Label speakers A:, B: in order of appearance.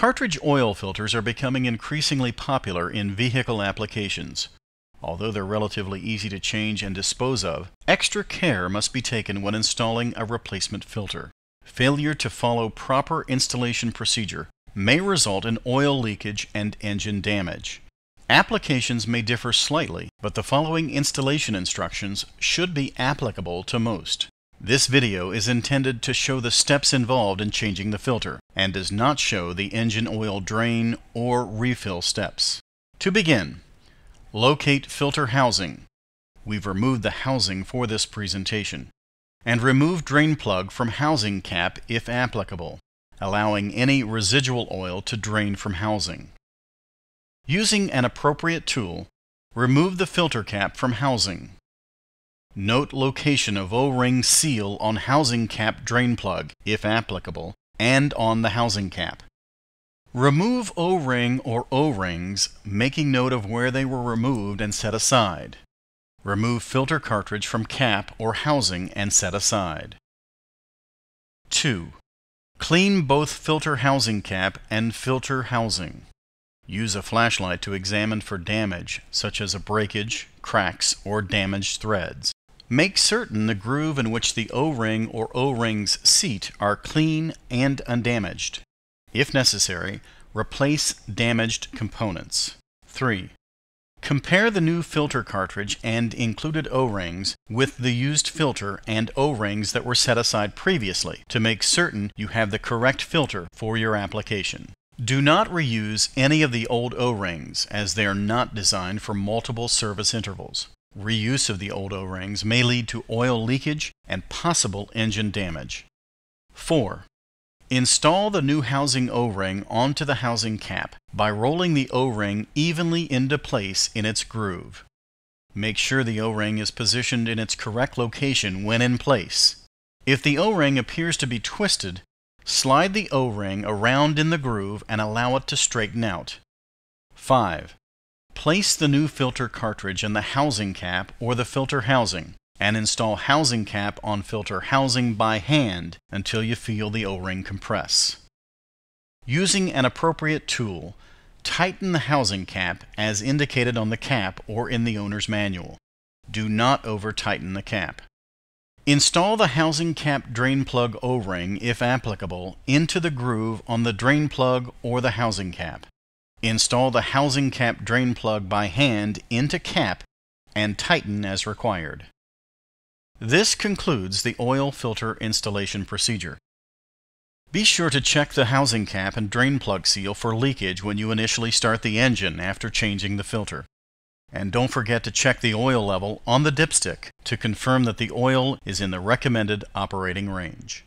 A: Cartridge oil filters are becoming increasingly popular in vehicle applications. Although they're relatively easy to change and dispose of, extra care must be taken when installing a replacement filter. Failure to follow proper installation procedure may result in oil leakage and engine damage. Applications may differ slightly, but the following installation instructions should be applicable to most. This video is intended to show the steps involved in changing the filter, and does not show the engine oil drain or refill steps. To begin, locate filter housing. We've removed the housing for this presentation. And remove drain plug from housing cap if applicable, allowing any residual oil to drain from housing. Using an appropriate tool, remove the filter cap from housing. Note location of O-ring seal on housing cap drain plug, if applicable, and on the housing cap. Remove O-ring or O-rings, making note of where they were removed and set aside. Remove filter cartridge from cap or housing and set aside. 2. Clean both filter housing cap and filter housing. Use a flashlight to examine for damage, such as a breakage, cracks, or damaged threads. Make certain the groove in which the O-ring or O-rings seat are clean and undamaged. If necessary, replace damaged components. 3. Compare the new filter cartridge and included O-rings with the used filter and O-rings that were set aside previously to make certain you have the correct filter for your application. Do not reuse any of the old O-rings, as they are not designed for multiple service intervals. Reuse of the old O-rings may lead to oil leakage and possible engine damage. 4. Install the new housing O-ring onto the housing cap by rolling the O-ring evenly into place in its groove. Make sure the O-ring is positioned in its correct location when in place. If the O-ring appears to be twisted, slide the O-ring around in the groove and allow it to straighten out. 5. Place the new filter cartridge in the housing cap or the filter housing, and install housing cap on filter housing by hand until you feel the O-ring compress. Using an appropriate tool, tighten the housing cap as indicated on the cap or in the owner's manual. Do not over-tighten the cap. Install the housing cap drain plug O-ring, if applicable, into the groove on the drain plug or the housing cap. Install the housing cap drain plug by hand into cap and tighten as required. This concludes the oil filter installation procedure. Be sure to check the housing cap and drain plug seal for leakage when you initially start the engine after changing the filter. And don't forget to check the oil level on the dipstick to confirm that the oil is in the recommended operating range.